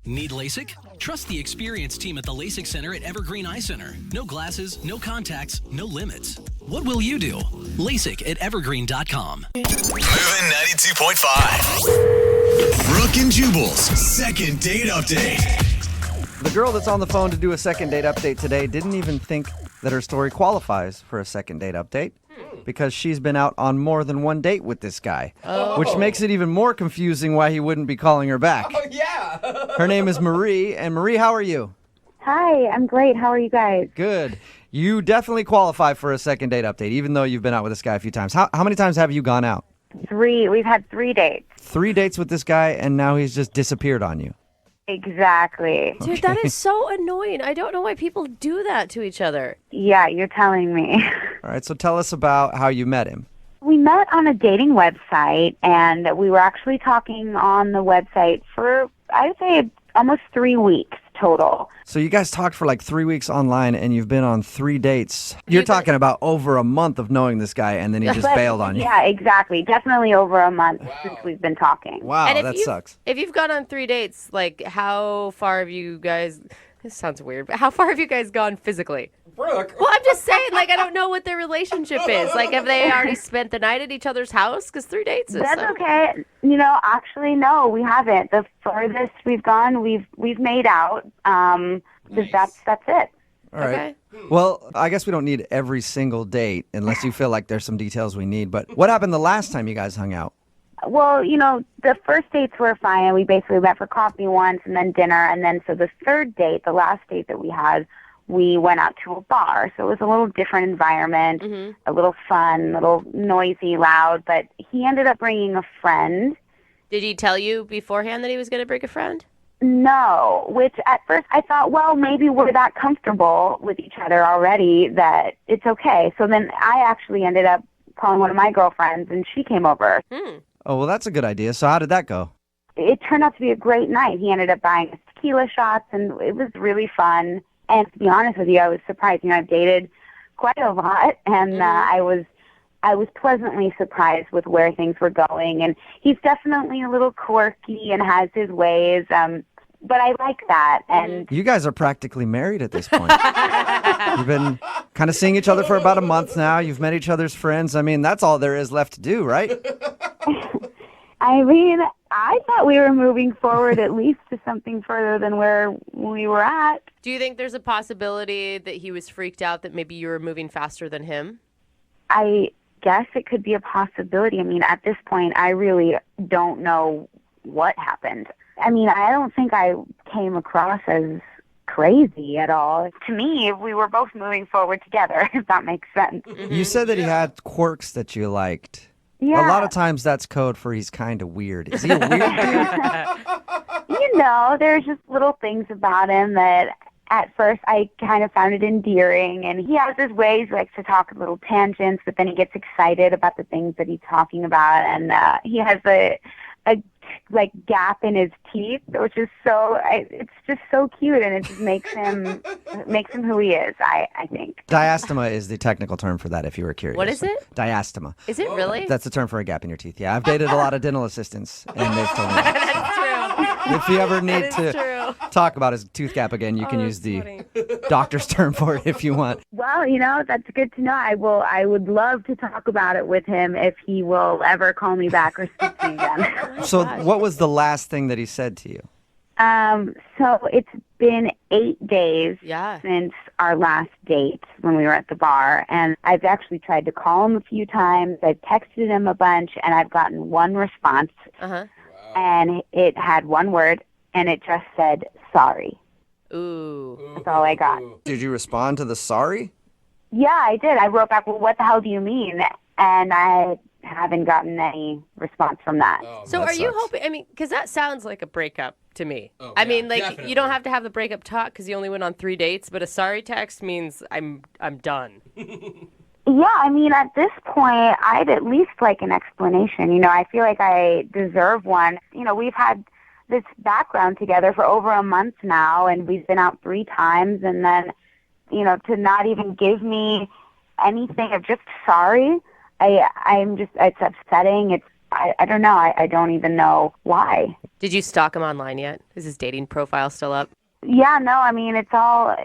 Need LASIK? Trust the experienced team at the LASIK Center at Evergreen Eye Center. No glasses, no contacts, no limits. What will you do? LASIK at evergreen.com. Moving 92.5. Brooke and Jubal's second date update. The girl that's on the phone to do a second date update today didn't even think that her story qualifies for a second date update because she's been out on more than one date with this guy, which makes it even more confusing why he wouldn't be calling her back. Oh, yeah. Her name is Marie, and Marie, how are you? Hi, I'm great. How are you guys? Good. You definitely qualify for a second date update, even though you've been out with this guy a few times. How many times have you gone out? 3. We've had 3 dates. 3 dates with this guy, and now he's just disappeared on you. Exactly. Dude, that is so annoying. I don't know why people do that to each other. Yeah, you're telling me. All right, so tell us about how you met him. We met on a dating website, and we were actually talking on the website for, I would say, almost 3 weeks total. So you guys talked for like 3 weeks online, and you've been on 3 dates. You're talking about over a month of knowing this guy, and then he just bailed on you. Yeah, exactly. Definitely over a month since we've been talking. Wow, And that sucks. If you've gone on 3 dates, like how far have you guys, this sounds weird, but how far have you guys gone physically? Brooke. Well, I'm just saying, like, I don't know what their relationship is. Like, have they already spent the night at each other's house? Because 3 dates is... That's okay. Actually, no, we haven't. The furthest we've gone, we've made out. That's it. All right. Okay. Well, I guess we don't need every single date unless you feel like there's some details we need. But what happened the last time you guys hung out? Well, the first dates were fine. We basically went for coffee once and then dinner. And then so the third date, the last date that we had, we went out to a bar. So it was a little different environment, a little fun, a little noisy, loud. But he ended up bringing a friend. Did he tell you beforehand that he was going to bring a friend? No, which at first I thought, well, maybe we're that comfortable with each other already that it's okay. So then I actually ended up calling one of my girlfriends, and she came over. Oh, well, that's a good idea. So how did that go? It turned out to be a great night. He ended up buying us tequila shots, and it was really fun. And to be honest with you, I was surprised. I've dated quite a lot, and I was pleasantly surprised with where things were going. And he's definitely a little quirky and has his ways, but I like that. And You guys are practically married at this point. You've been kind of seeing each other for about a month now. You've met each other's friends. I mean, that's all there is left to do, right? I mean, I thought we were moving forward at least to something further than where we were at. Do you think there's a possibility that he was freaked out that maybe you were moving faster than him? I guess it could be a possibility. I mean, at this point, I really don't know what happened. I mean, I don't think I came across as crazy at all. To me, we were both moving forward together, if that makes sense. You said that he had quirks that you liked. Yeah. A lot of times that's code for he's kind of weird. Is he a weird dude? There's just little things about him that at first I kind of found it endearing. And he has his ways, he likes to talk little tangents, but then he gets excited about the things that he's talking about. And he has a gap in his teeth, which is it's just so cute, and it just makes him who he is, I think. Diastema is the technical term for that, if you were curious. What is it? Diastema. Is it really? That's the term for a gap in your teeth. Yeah, I've dated a lot of dental assistants, and they've told me that. That's true. If you ever need That to is true. talk about his tooth gap again, you can use the doctor's term for it if you want. Well, that's good to know. I would love to talk about it with him if he will ever call me back or speak to me again. So what was the last thing that he said to you? So it's been 8 days Yeah. since our last date when we were at the bar, and I've actually tried to call him a few times. I've texted him a bunch, and I've gotten one response, and it had one word, and it just said, sorry. Ooh. That's all I got. Did you respond to the sorry? Yeah, I did. I wrote back, well, what the hell do you mean? And I haven't gotten any response from that. So are you hoping, because that sounds like a breakup to me. I mean, definitely. You don't have to have the breakup talk because you only went on 3 dates, but a sorry text means I'm done. Yeah, I mean, at this point, I'd at least like an explanation. I feel like I deserve one. We've had this background together for over a month now, and we've been out 3 times, and then, to not even give me anything of just sorry, it's upsetting. I don't know. I don't even know why. Did you stalk him online yet? Is his dating profile still up? Yeah, no, I mean, it's all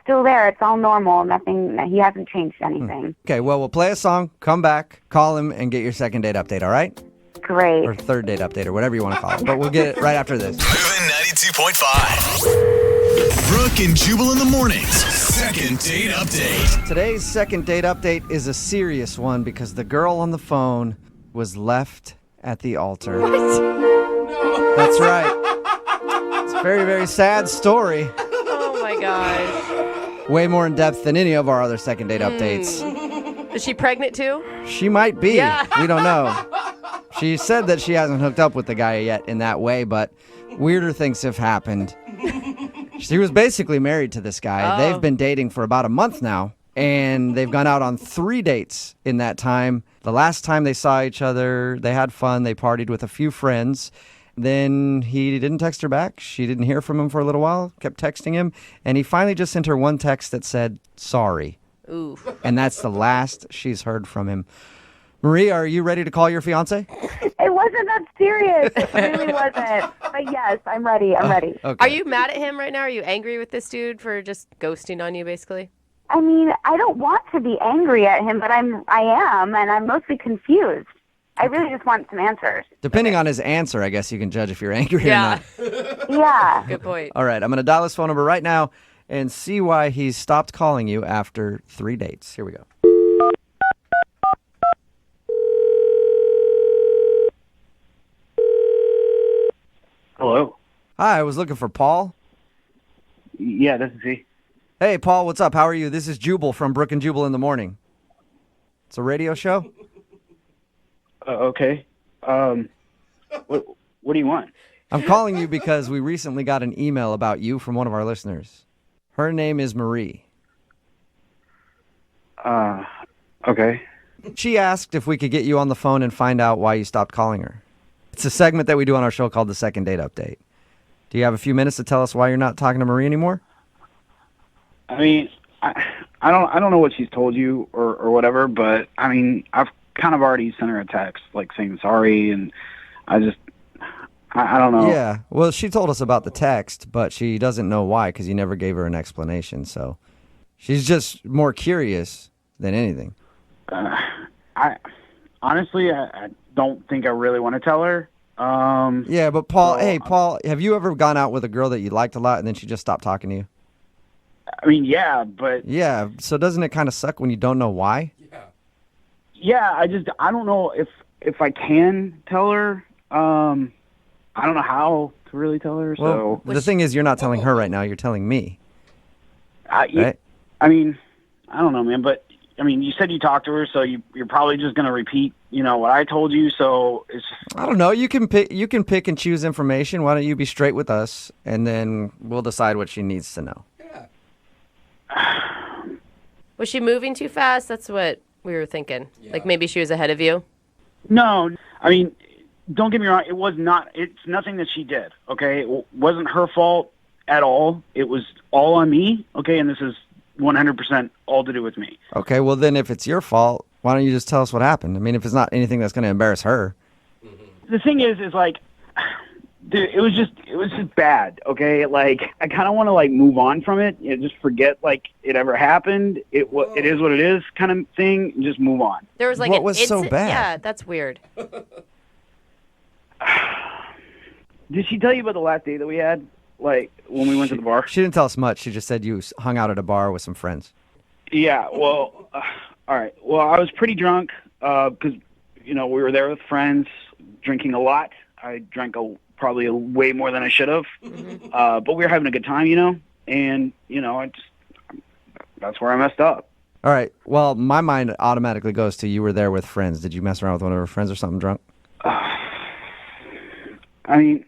still there. It's all normal. Nothing, he hasn't changed anything. Okay, well, we'll play a song, come back, call him, and get your second date update, all right? Great. Or third date update, or whatever you want to call it. But we'll get it right after this. Moving 92.5. Brooke and Jubal in the mornings. Second date update. Today's second date update is a serious one because the girl on the phone was left at the altar. What? That's right. It's a very, very sad story. Oh my gosh. Way more in depth than any of our other second date updates. Is she pregnant too? She might be. Yeah. We don't know. She said that she hasn't hooked up with the guy yet in that way, but weirder things have happened. She was basically married to this guy. Oh. They've been dating for about a month now, and they've gone out on 3 dates in that time. The last time they saw each other, they had fun. They partied with a few friends. Then he didn't text her back. She didn't hear from him for a little while, kept texting him, and he finally just sent her one text that said, sorry. Ooh. And that's the last she's heard from him. Marie, are you ready to call your fiance? It wasn't that serious. It really wasn't. But yes, I'm ready. I'm ready. Okay. Are you mad at him right now? Are you angry with this dude for just ghosting on you, basically? I mean, I don't want to be angry at him, but I am, and I'm mostly confused. I really just want some answers. Depending on his answer, I guess you can judge if you're angry or not. Yeah. Good point. All right, I'm going to dial his phone number right now and see why he's stopped calling you after 3 dates. Here we go. Hello. Hi, I was looking for Paul. Yeah, this is he. Hey, Paul, what's up? How are you? This is Jubal from Brooke and Jubal in the Morning. It's a radio show. Okay. What do you want? I'm calling you because we recently got an email about you from one of our listeners. Her name is Marie. Okay. She asked if we could get you on the phone and find out why you stopped calling her. It's a segment that we do on our show called the Second Date Update. Do you have a few minutes to tell us why you're not talking to Marie anymore? I mean, I don't know what she's told you or whatever, but I mean, I've kind of already sent her a text like saying sorry, and I don't know. Yeah, well, she told us about the text, but she doesn't know why because you never gave her an explanation. So she's just more curious than anything. I honestly don't think I really want to tell her. Yeah, but Paul, hey, Paul, have you ever gone out with a girl that you liked a lot and then she just stopped talking to you? I mean, yeah, but Yeah, so doesn't it kind of suck when you don't know why? yeah, I don't know if I can tell her. I don't know how to really tell her. Well, So the thing is, you're not telling her right now. You're telling me, yeah, right? I mean, I don't know, man, but I mean, you said you talked to her, so you're probably just going to repeat, what I told you. So it's I don't know. You can pick and choose information. Why don't you be straight with us, and then we'll decide what she needs to know. Was she moving too fast? That's what we were thinking. Like maybe she was ahead of you. no. I mean, don't get me wrong. It was not. It's nothing that she did. Okay, it wasn't her fault at all. It was all on me. Okay, and this is 100% all to do with me. Okay, well then, if it's your fault, why don't you just tell us what happened? I mean, if it's not anything that's going to embarrass her. The thing is like, dude, it was just bad. Okay, like I kind of want to like move on from it. Just forget like it ever happened. It is what it is, kind of thing. And just move on. There was like What an was so incident- bad? Yeah, that's weird. Did she tell you about the last date that we had? Like when we went to the bar? She didn't tell us much. She just said you hung out at a bar with some friends. Yeah. Well, all right. Well, I was pretty drunk because we were there with friends, drinking a lot. I drank probably way more than I should have. But we were having a good time, and that's where I messed up. All right. Well, my mind automatically goes to you were there with friends. Did you mess around with one of her friends or something drunk? I mean,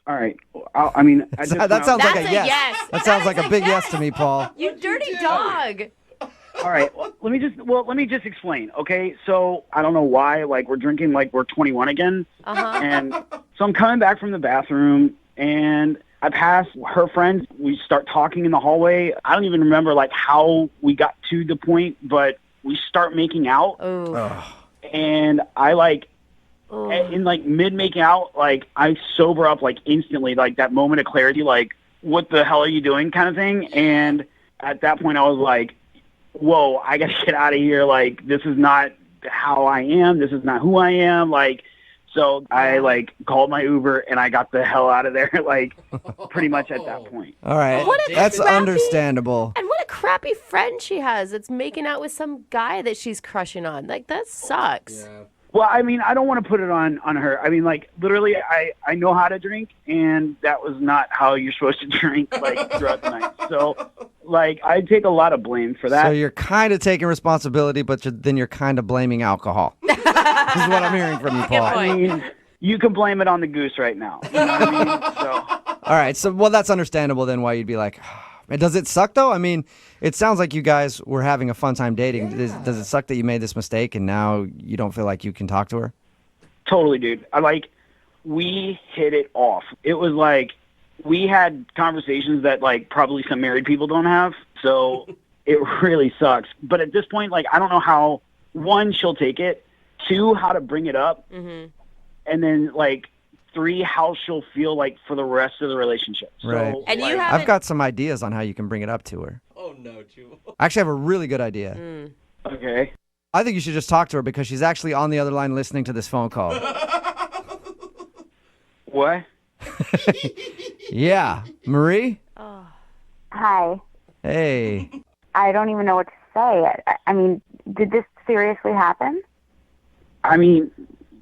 all right. I mean, I just That sounds like That's a a yes. yes. That sounds like a big yes to me, Paul. You dirty dog. All right. Well, let me just explain. Okay. So I don't know why. Like we're drinking like we're 21 again, and so I'm coming back from the bathroom and I pass her friends. We start talking in the hallway. I don't even remember like how we got to the point, but we start making out, Ooh. and I like in like mid making out, like I sober up like instantly, like that moment of clarity, like what the hell are you doing kind of thing. And at that point I was like, whoa, I got to get out of here. Like, this is not how I am. This is not who I am. Like, so I like called my Uber and I got the hell out of there. Like, pretty much at that point. All right, that's understandable. And what a crappy friend she has that's making out with some guy that she's crushing on. Like, that sucks. Yeah. Well, I mean, I don't want to put it on her. I mean, like, literally, I know how to drink, and that was not how you're supposed to drink, like, throughout the night. So, like, I take a lot of blame for that. So you're kind of taking responsibility, but then you're kind of blaming alcohol. This is what I'm hearing from you, Paul. I mean, you can blame it on the goose right now. You know what I mean? So. All right, so, well, that's understandable then why you'd be like, does it suck, though? I mean, it sounds like you guys were having a fun time dating. Yeah. Does it suck that you made this mistake and now you don't feel like you can talk to her? Totally, dude. We hit it off. It was like we had conversations that, like, probably some married people don't have. So it really sucks. But at this point, like, I don't know how, one, she'll take it, two, how to bring it up, and then, like, three, how she'll feel like for the rest of the relationship. Right. So, And like, I've got some ideas on how you can bring it up to her. Oh, no, Jubal. I actually have a really good idea. Okay. I think you should just talk to her because she's actually on the other line listening to this phone call. What? Yeah. Marie? Hi. Hey. I don't even know what to say. I mean, did this seriously happen? I mean,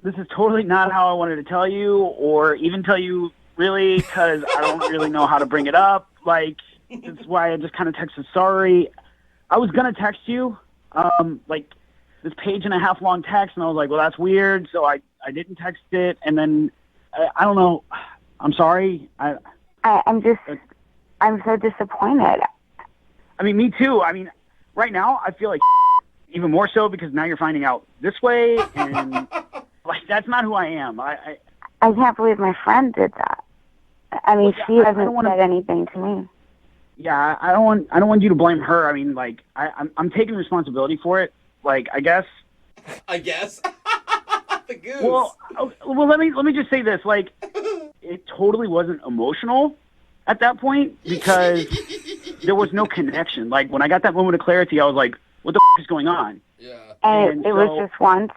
this is totally not how I wanted to tell you or even tell you, really, because I don't really know how to bring it up. Like, that's why I just kind of texted sorry. I was going to text you, like, this page-and-a-half long text, and I was like, well, that's weird, so I didn't text it, and then, I don't know, I'm sorry. I'm so disappointed. I mean, me too. I mean, right now, I feel like even more so because now you're finding out this way, and... Like, that's not who I am. I can't believe my friend did that. I mean, she hasn't said anything to me. Yeah, I don't want you to blame her. I mean, like, I'm taking responsibility for it. Like, I guess. The goose. Well, let me just say this. Like, it totally wasn't emotional at that point because there was no connection. Like, when I got that moment of clarity, I was like, what the is going on? Yeah. And it was just once.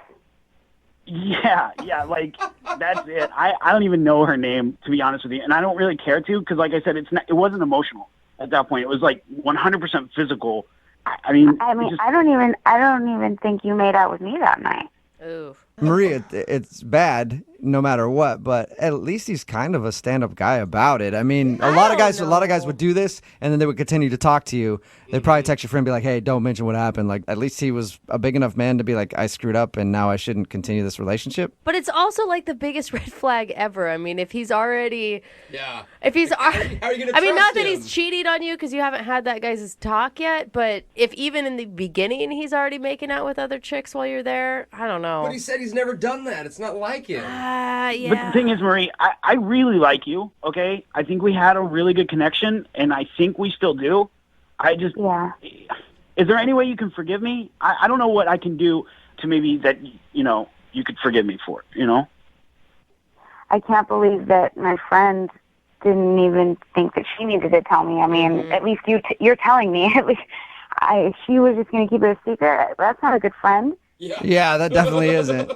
Yeah, like, that's it. I don't even know her name, to be honest with you, and I don't really care to, because like I said, it wasn't emotional at that point. It was like 100% physical. I mean, I don't even think you made out with me that night. Ooh. Marie, it's bad no matter what, but at least he's kind of a stand-up guy about it. I mean, a lot of guys would do this, and then they would continue to talk to you. They'd probably text your friend and be like, hey, don't mention what happened. Like, at least he was a big enough man to be like, I screwed up, and now I shouldn't continue this relationship. But it's also like the biggest red flag ever. I mean, if he's already... Yeah. If he's... How are you going to trust him? I mean, not that he's cheating on you because you haven't had that guy's talk yet, but if even in the beginning he's already making out with other chicks while you're there, I don't know. But he said he's never done that. It's not like him. Yeah. But the thing is, Marie, I really like you, okay? I think we had a really good connection, and I think we still do. I just... Yeah. Is there any way you can forgive me? I don't know what I can do to maybe that, you could forgive me for, I can't believe that my friend didn't even think that she needed to tell me. I mean, at least you're telling me. At least she was just going to keep it a secret. That's not a good friend. Yeah, that definitely isn't.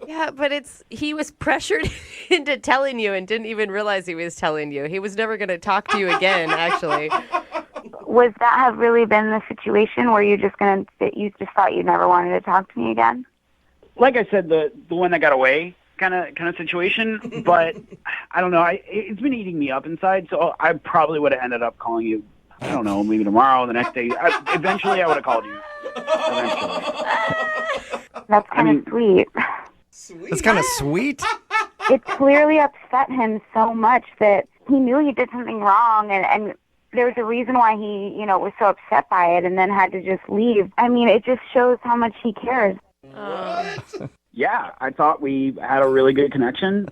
Yeah, but he was pressured into telling you and didn't even realize he was telling you. He was never going to talk to you again, actually. Was that have really been the situation where you just thought you never wanted to talk to me again? Like I said, the one that got away kind of situation, but I don't know. It's been eating me up inside, so I probably would have ended up calling you. I don't know, maybe tomorrow, the next day. Eventually, I would have called you. That's kind of sweet. It's kind of sweet. It clearly upset him so much that he knew he did something wrong, and there was a reason why he, was so upset by it and then had to just leave. I mean, it just shows how much he cares. Yeah, I thought we had a really good connection,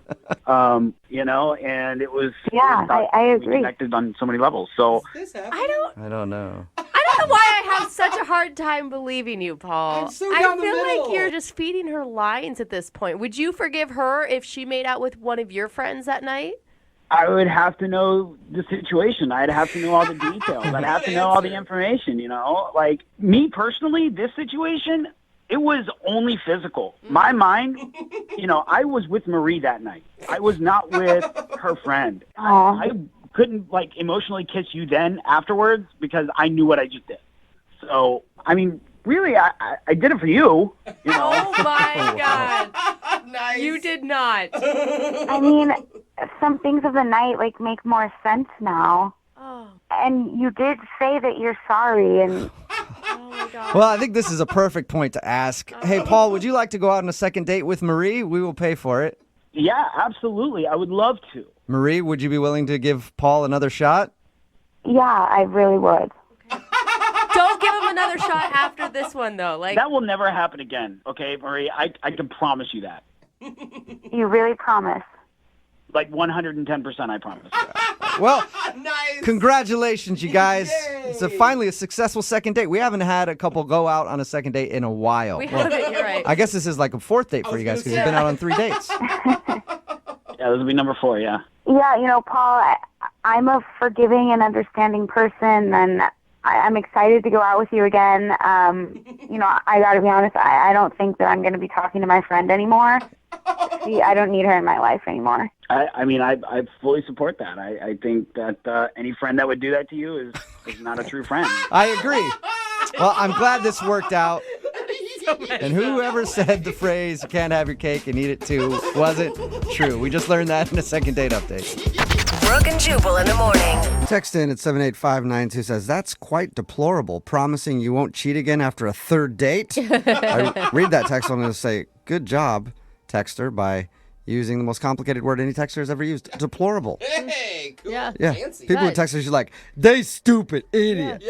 and it was... Yeah, I agree. We connected on so many levels, so... I I don't know. don't don't know why I have such a hard time believing you, Paul. I'm so I down the feel like middle. you're just feeding her lines at this point. Would you forgive her if she made out with one of your friends that night? I would have to know the situation. I'd have to know all the details. I'd have to know all the information, you know? Like, me personally, this situation, it was only physical. My mind, you know, I was with Marie that night. I was not with her friend. I couldn't, like, emotionally kiss you then afterwards because I knew what I just did. So, I mean, really, I did it for you, you know? Oh, my God. Nice. You did not. I mean, some things of the night, like, make more sense now. Oh, And you did say that you're sorry, and oh my God. Well, I think this is a perfect point to ask. Hey, Paul, would you like to go out on a second date with Marie? We will pay for it. Yeah, absolutely. I would love to. Marie, would you be willing to give Paul another shot? yeah, I really would. Don't give him another shot after this one, though. Like, That will never happen again, okay, Marie? I can promise you that. You really promise? Like 110%, I promise. Well, Nice. congratulations, you guys. Yay. It's finally a successful second date. We haven't had a couple go out on a second date in a while. we Well, haven't, you're right. I guess this is like a fourth date for you guys because you've been out on 3 dates. Yeah, this will be number 4, yeah. Yeah, you know, Paul, I'm a forgiving and understanding person, and I'm excited to go out with you again. You know, I got to be honest, I don't think that I'm going to be talking to my friend anymore. See, I don't need her in my life anymore. I mean, I fully support that. I think that any friend that would do that to you is not a true friend. I agree. Well, I'm glad this worked out. And whoever said the phrase, you can't have your cake and eat it too, wasn't true. We just learned that in a second date update. Brooke and Jubal in the morning. Text in at 78592 says, that's quite deplorable, promising you won't cheat again after a third date. I read that text, I'm going to say, good job, texter, by using the most complicated word any texter has ever used, deplorable. Hey, cool. Yeah. Yeah, Fancy. people with texters are like, they stupid idiot.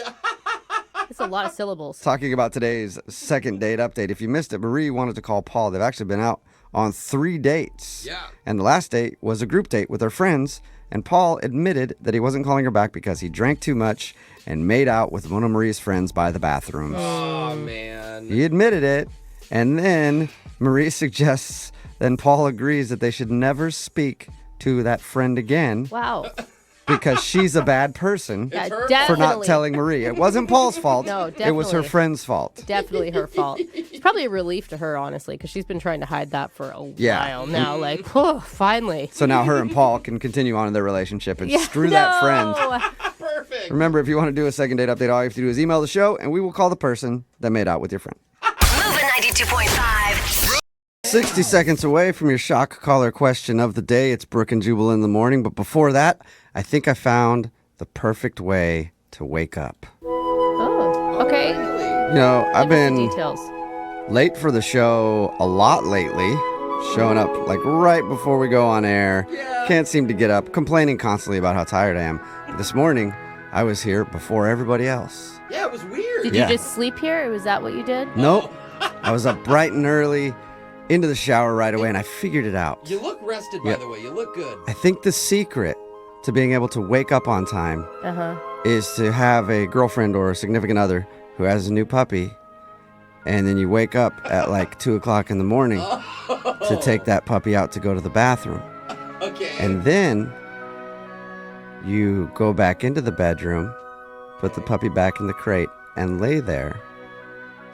It's a lot of syllables. Talking about today's second date update. If you missed it, Marie wanted to call Paul. They've actually been out on 3 dates. Yeah. And the last date was a group date with her friends. And Paul admitted that he wasn't calling her back because he drank too much and made out with one of Marie's friends by the bathroom. Oh, man. He admitted it. And then Marie suggests, then Paul agrees that they should never speak to that friend again Wow. because she's a bad person Yeah, her for not definitely. telling Marie. It wasn't Paul's fault. No, It was her definitely. friend's fault. Definitely her fault. It's probably a relief to her, honestly, because she's been trying to hide that for a while now. Like, whew, finally. So now her and Paul can continue on in their relationship and screw that friend. Perfect. Remember, if you want to do a second date update, all you have to do is email the show and we will call the person that made out with your friend. Moving 92.5. 60 seconds away from your shock collar question of the day. It's Brooke and Jubal in the morning. But before that, I think I found the perfect way to wake up. Oh, okay. You know, I've Give us the been details. late for the show a lot lately. Showing up like right before we go on air. Can't seem to get up. Complaining constantly about how tired I am. But this morning, I was here before everybody else. Yeah, it was weird. Did Yeah. you just sleep here? Was that what you did? Nope. I was up bright and early, into the shower right away, and I figured it out. You look rested, by the way. You look good. I think the secret to being able to wake up on time Uh-huh. is to have a girlfriend or a significant other who has a new puppy, and then you wake up at like 2 o'clock in the morning to take that puppy out to go to the bathroom. Okay. And then you go back into the bedroom, put the puppy back in the crate, and lay there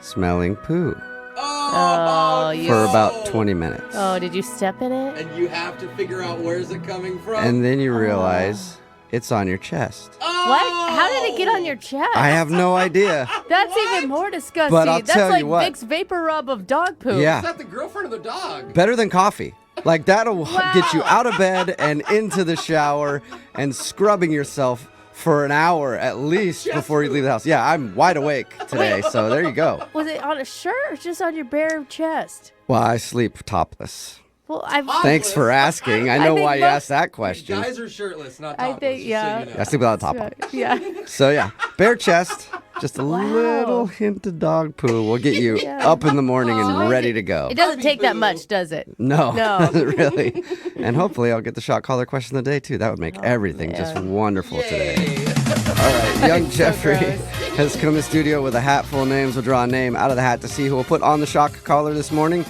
smelling poo Oh, you. for about 20 minutes. Oh, did you step in it? And you have to figure out where's it coming from. And then you realize it's on your chest. What? How did it get on your chest? I have no idea. That's even more disgusting. But I'll That's tell like you what. Vicks Vapor Rub of dog poop. Yeah. Is that the girlfriend of the dog? Better than coffee. Like that'll Wow. get you out of bed and into the shower and scrubbing yourself for an hour at least before you leave the house. Yeah, I'm wide awake today, so there you go. Was it on a shirt or just on your bare chest? Well, I sleep topless. Well, I've. Thanks for asking. I know think why you most- asked that question. Guys are shirtless, not I topless. think, just yeah. So you know. I sleep without a top on. Yeah. So yeah, bare chest, just a little hint of dog poo will get you up in the morning and ready to go. It doesn't take that much, does it? No, No. doesn't really. And hopefully I'll get the shot caller question of the day too. That would make everything just wonderful today. Yay. All right, young Jeffrey. gross. has come to studio with a hat full of names. We'll draw a name out of the hat to see who will put on the shock collar this morning.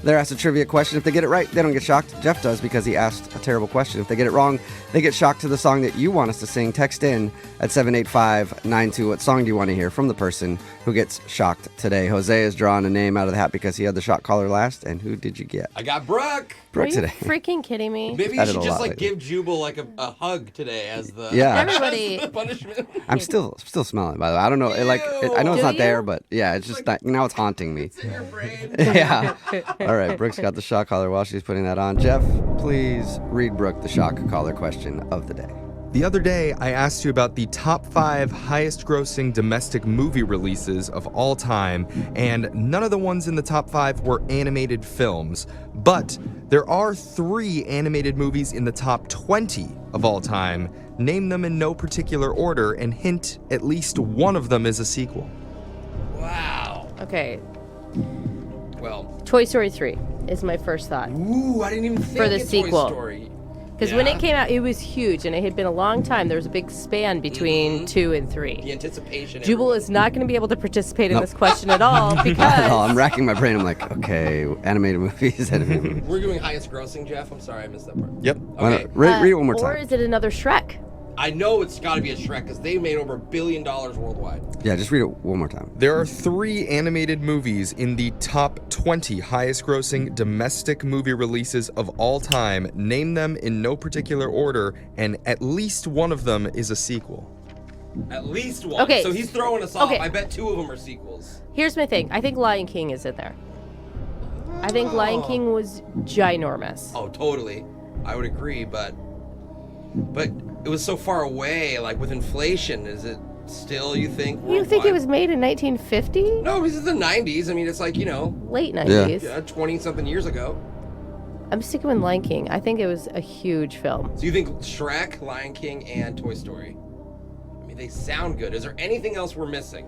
They're asked a trivia question. If they get it right, they don't get shocked. Jeff does because he asked a terrible question. If they get it wrong, they get shocked to the song that you want us to sing. Text in at 78592. What song do you want to hear from the person who gets shocked today? Jose is drawing a name out of the hat because he had the shock collar last. And who did you get? I got Brooke. Brooke today. Are you freaking kidding me? Maybe you Added should a just lot like lately. give Jubal like a hug today as the Everybody. as the punishment. I'm still smelling, by the way. I don't know. I know it's Do not you? there, but yeah, it's just not, now it's haunting me. It's in your brain. Yeah. All right, Brooke's got the shock collar while she's putting that on. Jeff, please read Brooke the shock collar question of the day. The other day, I asked you about the top 5 highest grossing domestic movie releases of all time, and none of the ones in the top 5 were animated films. But there are 3 animated movies in the top 20 of all time. Name them in no particular order, and hint, at least one of them is a sequel. Wow. Okay. Well. Toy Story 3 is my first thought. Ooh, I didn't even think For the of sequel. Toy Story. Because when it came out, it was huge, and it had been a long time. There was a big span between 2 and 3. The anticipation. Jubal is not going to be able to participate in this question at all Oh, because I'm racking my brain. I'm like, okay, animated movies. We're doing highest grossing, Jeff. I'm sorry, I missed that part. Yep. Why Okay. not? Read it one more Or time. is it another Shrek? I know it's got to be a Shrek because they made over $1 billion worldwide. Yeah, just read it one more time. There are 3 animated movies in the top 20 highest grossing domestic movie releases of all time. Name them in no particular order, and at least one of them is a sequel. At least one. Okay. So he's throwing us off. Okay. I bet 2 of them are sequels. Here's my thing. I think Lion King is in there. I think Lion King was ginormous. Oh, totally. I would agree, but it was so far away. Like with inflation, is it still? You think? You think it worldwide? was made in 1950? No, this is the 90s. I mean, it's like Late 90s. 20-something years ago. I'm sticking with Lion King. I think it was a huge film. So you think Shrek, Lion King, and Toy Story? I mean, they sound good. Is there anything else we're missing?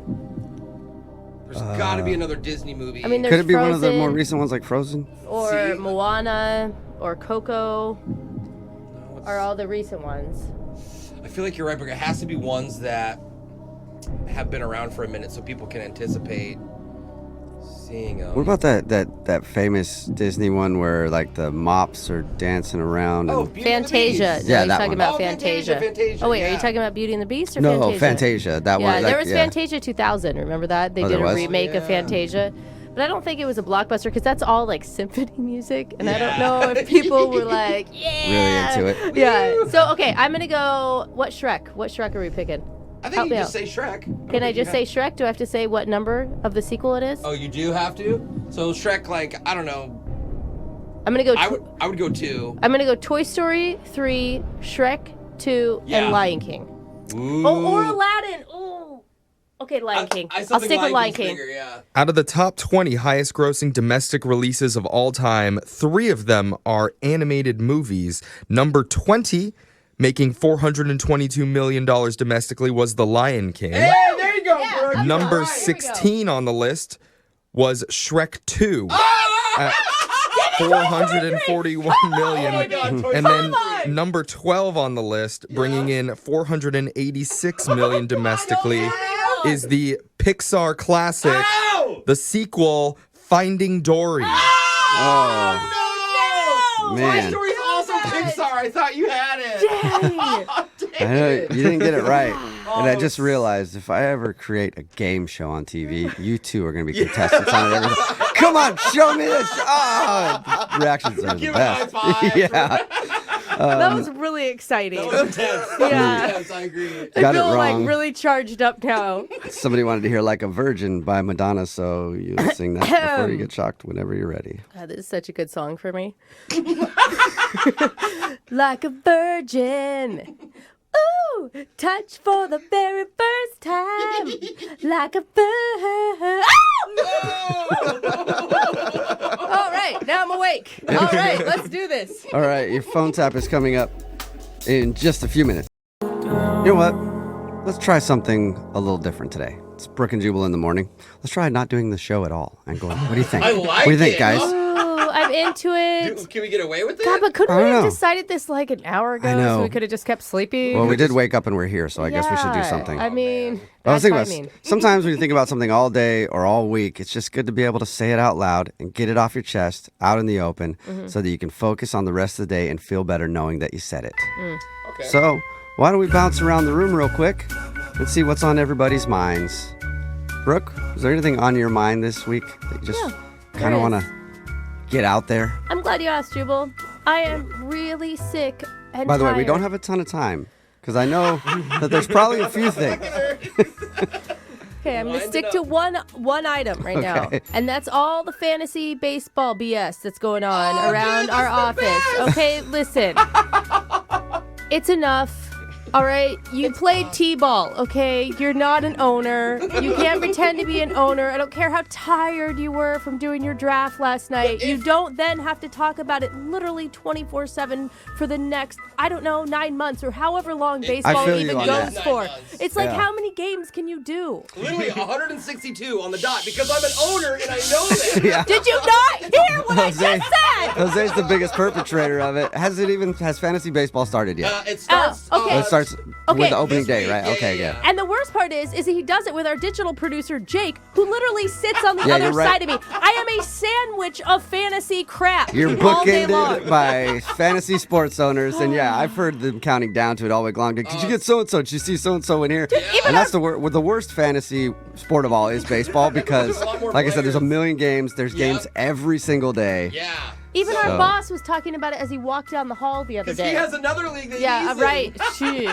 There's got to be another Disney movie. I mean, there's Could it be one of the Frozen, more recent ones like Frozen? or See? Moana, or Coco, or all the recent ones. I feel like you're right, but it has to be ones that have been around for a minute so people can anticipate seeing them. What about that famous Disney one where like the mops are dancing around? Oh, And... Beauty and the Fantasia. Beast. Yeah, No, he's that talking one. about Oh, Fantasia. Fantasia, Oh wait, are yeah. you talking about Beauty and the Beast or No, Fantasia? Fantasia. That Yeah, one. there like, was yeah. Fantasia 2000. Remember that? They Oh, did there a was? remake of Yeah. Fantasia. But I don't think it was a blockbuster because that's all like symphony music, and I don't Yeah. know if people were like, yeah, Really into it. Yeah. So okay, I'm gonna go. What Shrek? What Shrek are we picking? I think Help you me just out. say Shrek. Can I just say Shrek? Do I have to say what number of the sequel it is? Oh, you do have to? So Shrek, like, I don't know. I'm gonna go. I would go 2. I'm gonna go Toy Story 3, Shrek 2, Yeah. and Lion King. Ooh. Oh, or Aladdin. Oh. Okay, Lion King. I still I'll think stick with Lion King's King. bigger, yeah. Out of the top 20 highest grossing domestic releases of all time, 3 of them are animated movies. Number 20, making $422 million domestically, was The Lion King. Hey, there you go, Brooke. Number All right. 16 on the list was Shrek 2 Oh! at $441 million. Oh my God, Toy And then Story. number 12 on the list, bringing in $486 million domestically, is the Pixar classic, Ow! the sequel, Finding Dory. Oh, Toy man. Story's also Pixar. I thought you had it. I know, you didn't get it right. And I Oh, just realized if I ever create a game show on TV, you two are going to be contestants on it. Come on, show me this. Oh, reactions are the Give best. a high five. Yeah. That was really exciting. That was intense. That was Yeah. intense, I agree. I Got it feel wrong. like really charged up now. Somebody wanted to hear Like a Virgin by Madonna, so you sing that before you get shocked whenever you're ready. God, this is such a good song for me. Like a virgin. Ooh, touch for the very first time. Like a virgin. All right, now I'm awake. All right, let's do this. All right, your phone tap is coming up in just a few minutes. You know what? Let's try something a little different today. It's Brooke and Jubal in the morning. Let's try not doing the show at all and going, what do you think? I like What do you think, it. guys? Ooh, I'm into it. Can we get away with it? God, but couldn't I we don't have know. decided this like an hour ago? I know. So we could have just kept sleeping. Well, we did wake up and we're here, so I guess we should do Yeah, something. I mean, I was bad thinking timing. about sometimes when you think about something all day or all week, it's just good to be able to say it out loud and get it off your chest, out in the open, so that you can focus on the rest of the day and feel better knowing that you said it. Okay. So, why don't we bounce around the room real quick and see what's on everybody's minds? Brooke, is there anything on your mind this week that you just kind of there want is. to get out there? I'm glad you asked, Jubal. I am really sick and By the way, we tired. don't have a ton of time because I know that there's probably a few things. Okay, I'm going to Wind stick it to up. one item right now. Okay. And that's all the fantasy baseball BS that's going on around our office. Okay, listen. It's enough. All right, you played T-ball, okay? You're not an owner. You can't pretend to be an owner. I don't care how tired you were from doing your draft last night. You don't then have to talk about it literally 24/7 for the next, 9 months or however long baseball feel you even on goes that. for. 9 months. It's like, Yeah. how many games can you do? Literally 162 on the dot because I'm an owner and I know that. Yeah. Did you not hear what I just said? Jose's the biggest perpetrator of it. Has fantasy baseball started yet? It starts. okay. It starts Okay. with the opening This day, week, right? yeah, Okay, yeah, yeah. And the worst part is he does it with our digital producer, Jake, who literally sits on the Yeah, other you're right. side of me. I am a sandwich of fantasy crap You're all day long. bookended by fantasy sports owners, and yeah, I've heard them counting down to it all week long. Did you get so and so? Did you see so and so in here? And that's the worst fantasy sport of all is baseball because, There's a lot more like I said, there's a players. million games. There's games every single day. Yeah. Even So- our boss was talking about it as he walked down the hall the other Because day. he has another league that yeah, he's in. right. She.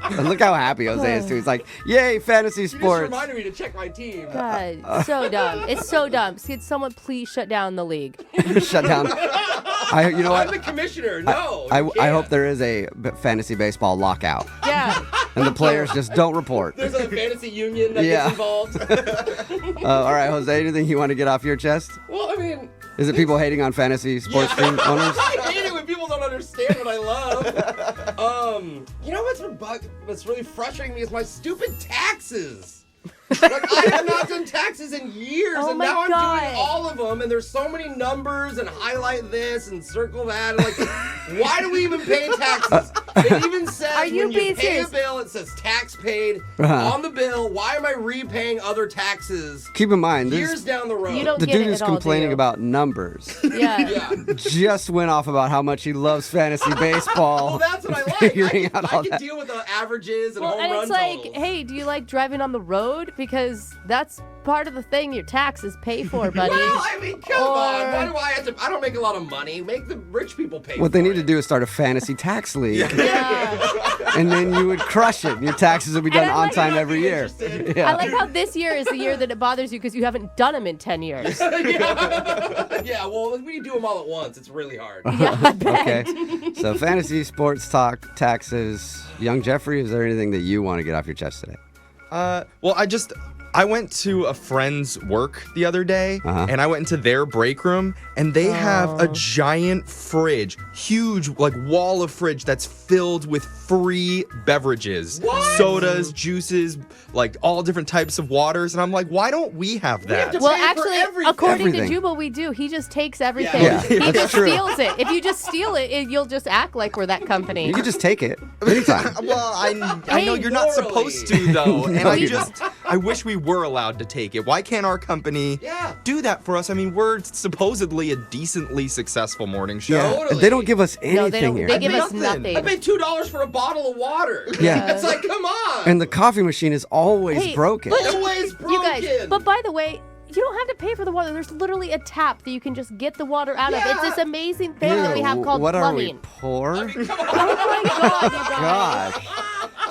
And look how happy Jose is too. He's like, "Yay, fantasy You just sports!" reminded me to check my team. God, so dumb. It's so dumb. Could someone please shut down the league? Shut down. You know I'm the what? commissioner. No. I you hope can't. there is a fantasy baseball lockout, Yeah. and the players just don't report. There's a fantasy union that Yeah. gets involved. All right, Jose, anything you want to get off your chest? Well, I mean, Is it people hating on fantasy sports team owners? I hate it when people don't understand what I love. You know what's really frustrating me is my stupid taxes. Like, I have not done taxes in years, Oh and my now I'm God. doing all of them, and there's so many numbers, and highlight this, and circle that, and like, why do we even pay taxes? It even says Are you when you being pay serious? a bill, it says tax paid Uh-huh. on the bill. Why am I repaying other taxes Keep in mind, years this, down the road? You don't the get dude it who's at all, do complaining you? about numbers Yeah. Yeah. just went off about how much he loves fantasy baseball. Well, that's what I like. Figuring I out can all that. deal with the averages and Well, home and run it's like, totals. hey, do you like driving on the road? Because that's part of the thing your taxes pay for, buddy. Well, I mean, come on. Or- Why do I have to? I don't make a lot of money. Make the rich people pay. What they for need it. to do is start a fantasy tax league, Yeah. and then you would crush it. Your taxes would be done And I on like- time I'd every be year. interested. Yeah. I like how this year is the year that it bothers you because you haven't done them in 10 years. yeah. Yeah. Well, when you do them all at once, it's really hard. Yeah, I bet. Okay. So fantasy, sports talk, taxes. Young Jeffrey, is there anything that you want to get off your chest today? Well, I went to a friend's work the other day, and I went into their break room, and they have a giant fridge, huge, like, wall of fridge that's filled with free beverages. Sodas, juices, like, all different types of waters. And I'm like, why don't we have that? to Well, pay for actually, everything. according Everything. to Jubal, we do. He just takes everything. Yeah, He that's just true. steals it. If you just steal it, you'll just act like we're that company. You could just take it anytime. Well, I know Hey, you're not morally. supposed to, though. And No, I you're just, I wish we were allowed to take it. Why can't our company Yeah. do that for us? I mean, we're supposedly a decently successful morning show. Totally. They don't give us anything No, they don't. here. They give us Nothing. nothing. I paid $2 for a bottle of water. Yeah. It's like, come on. And the coffee machine is always Hey, broken. but- always broken. You guys, but by the way, you don't have to pay for the water. There's literally a tap that you can just get the water out of. It's this amazing thing that we have called what plumbing. are we, poor? I mean, come on. Oh my God, you guys. Gosh.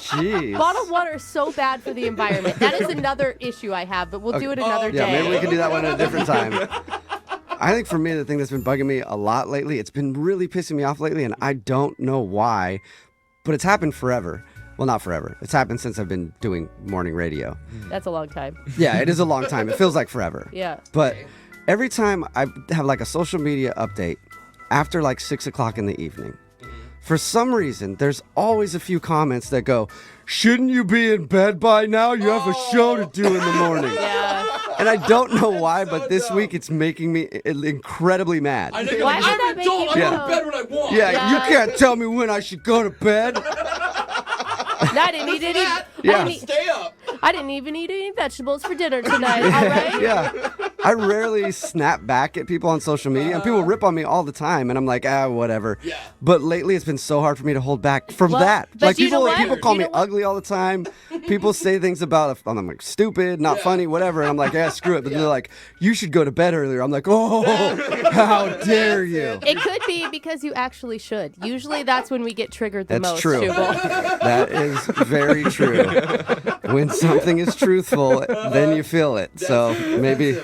Jeez. Bottled water is so bad for the environment. That is another issue I have, but we'll do it another Yeah, day. maybe we can do that one at a different time. I think for me, the thing that's been bugging me a lot lately, it's been really pissing me off lately, and I don't know why, but it's happened forever. Well, not forever. It's happened since I've been doing morning radio. That's a long time. Yeah, it is a long time. It feels like forever. Yeah. But every time I have like a social media update after like 6 o'clock in the evening, for some reason, there's always a few comments that go, shouldn't you be in bed by now? You have a show to do in the morning. Yeah. And I don't know why, but this week it's making me incredibly mad. I know, Why would I'm that an make adult. you I go go? to bed when I want. Yeah, you can't tell me when I should go to bed. I didn't eat any. Yeah. Stay up. I didn't even eat any vegetables for dinner tonight. All right. Yeah. I rarely snap back at people on social media, and people rip on me all the time, and I'm like, whatever. Yeah. But lately, it's been so hard for me to hold back from Well, that. but Like you know people what? call You me know what? ugly all the time. People say things about, I'm like, stupid, not funny, whatever. And I'm like, screw it. But they're like, you should go to bed earlier. I'm like, oh, how dare you? It could be because you actually should. Usually that's when we get triggered the That's most. true. Jubal. That is very true. When something is truthful, then you feel it. So maybe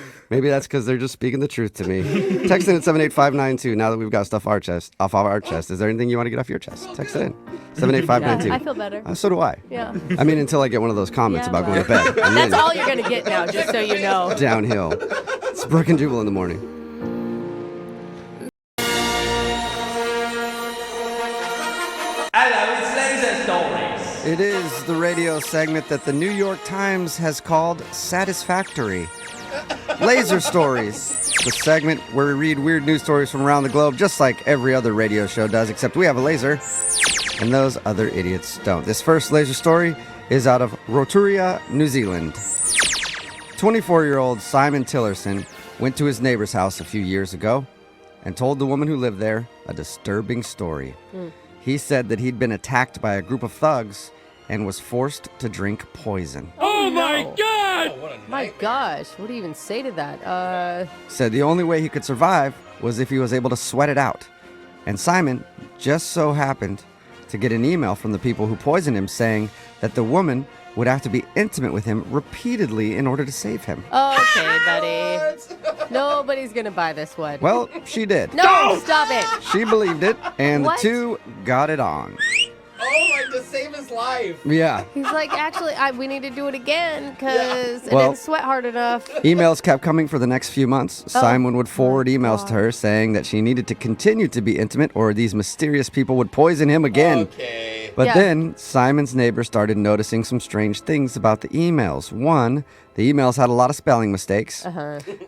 that's because they're just speaking the truth to me. Text in at 78592. Now that we've got stuff off our chest, is there anything you want to get off your chest? Text it in. 78592. Yeah, I feel better. So do I. Yeah. I mean, until I get one of those comments Yeah, about well. going to bed. And That's then all you're gonna get now, just so you know. downhill. It's Brooke and Jubal in the morning. Hello, it's Laser Stories. It is the radio segment that the New York Times has called Satisfactory. Laser Stories, the segment where we read weird news stories from around the globe, just like every other radio show does, except we have a laser, and those other idiots don't. This first laser story is out of Rotorua, New Zealand. 24-year-old Simon Tillerson went to his neighbor's house a few years ago and told the woman who lived there a disturbing story. He said that he'd been attacked by a group of thugs and was forced to drink poison. Oh my God! Oh, what a My nightmare. gosh, what do you even say to that? Said the only way he could survive was if he was able to sweat it out. And Simon just so happened to get an email from the people who poisoned him saying that the woman would have to be intimate with him repeatedly in order to save him. Okay, buddy. Nobody's gonna buy this one. Well, she did. No, stop it. She believed it, and What? the two got it on. Oh my, to save his life. Yeah. He's like, actually, we need to do it again because it Well- didn't sweat hard enough. Emails kept coming for the next few months. Simon would forward emails to her saying that she needed to continue to be intimate or these mysterious people would poison him again. Okay. But Yeah. then Simon's neighbor started noticing some strange things about the emails. One, the emails had a lot of spelling mistakes.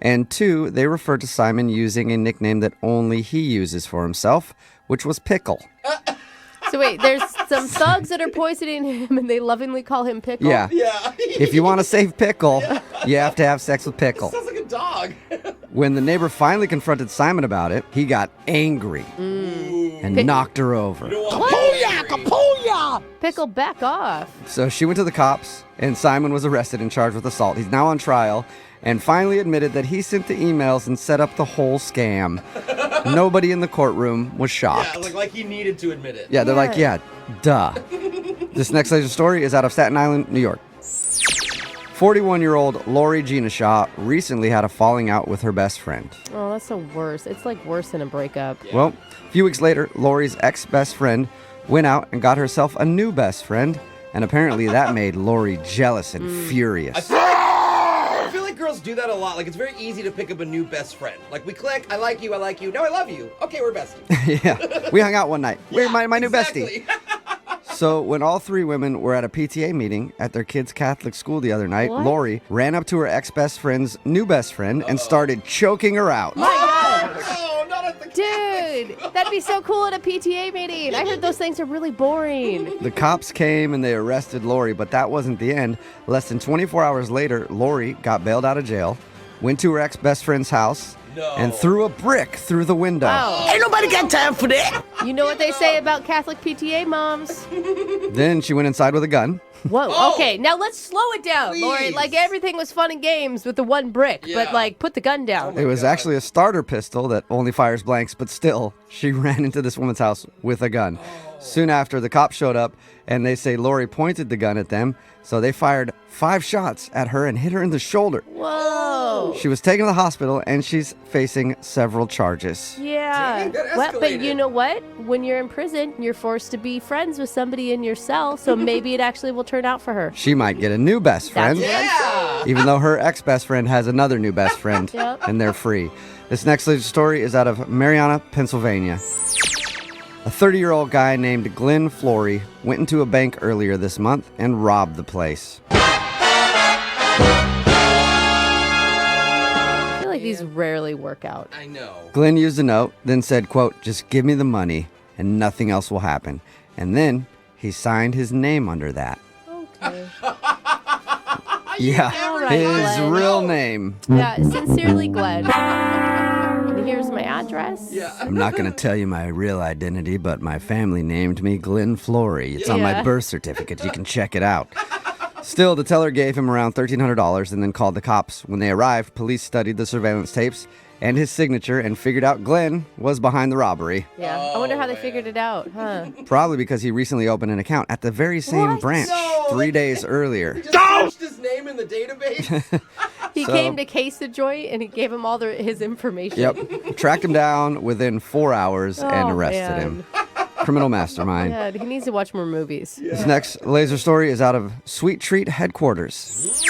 And two, they referred to Simon using a nickname that only he uses for himself, which was Pickle. So wait, there's some thugs that are poisoning him and they lovingly call him Pickle. Yeah. Yeah. If you want to save Pickle, you have to have sex with Pickle. Sounds like a dog. When the neighbor finally confronted Simon about it, he got angry and knocked her over. Pickle, back off. So she went to the cops, and Simon was arrested and charged with assault. He's now on trial and finally admitted that he sent the emails and set up the whole scam. Nobody in the courtroom was shocked. Yeah, like he needed to admit it. Yeah, they're like, yeah, duh. This next laser story is out of Staten Island, New York. 41-year-old Lori Gina Shaw recently had a falling out with her best friend. Oh, that's the worst. It's like worse than a breakup. Well, a few weeks later, Lori's ex-best friend went out and got herself a new best friend, and apparently that made Lori jealous and furious. I feel like girls do that a lot. Like, it's very easy to pick up a new best friend. Like, we click, I like you, no, I love you. Okay, we're besties. Yeah, we hung out one night. We're my new Exactly. bestie. So when all three women were at a PTA meeting at their kids' Catholic school the other night, What? Lori ran up to her ex-best friend's new best friend and started choking her out. My God. No, not at the Dude, that'd be so cool at a PTA meeting. I heard those things are really boring. The cops came and they arrested Lori, but that wasn't the end. Less than 24 hours later, Lori got bailed out of jail, went to her ex-best friend's house, and threw a brick through the window. Wow. Ain't nobody got time for that. You know what they say about Catholic PTA moms? Then she went inside with a gun. Whoa, okay, now let's slow it down, Lori. Please. Like, everything was fun and games with the one brick, Yeah. but, like, put the gun down. It was actually a starter pistol that only fires blanks, but still, she ran into this woman's house with a gun. Soon after, the cops showed up, and they say Lori pointed the gun at them, so they fired 5 shots at her and hit her in the shoulder. Whoa. She was taken to the hospital, and she's facing several charges. Yeah. Dang, that Well, but escalated. you know what? When you're in prison, you're forced to be friends with somebody in your cell, so maybe it actually will turn out for her. She might get a new best friend, That's what I'm saying. even though her ex-best friend has another new best friend, Yep. and they're free. This next story is out of Mariana, Pennsylvania. A 30-year-old guy named Glenn Flory went into a bank earlier this month and robbed the place. I feel like these rarely work out. I know. Glenn used a note, then said, quote, "Just give me the money and nothing else will happen." And then he signed his name under that. Okay. Yeah, All right, his Glenn. real name. Yeah, sincerely, Glenn. And here's my address. Yeah. I'm not going to tell you my real identity, but my family named me Glenn Flory. It's on my Yeah. birth certificate. You can check it out. Still, the teller gave him around $1,300 and then called the cops. When they arrived, police studied the surveillance tapes and his signature and figured out Glenn was behind the robbery. Yeah. I wonder how they figured it out, huh? Probably because he recently opened an account at the very same What? branch No, 3 days earlier. He just searched his name in the database. He came to case the joint and he gave him all his information. Yep. Tracked him down within 4 hours and Oh, arrested man. him. Criminal mastermind. Yeah, he needs to watch more movies. This next laser story is out of Sweet Treat headquarters.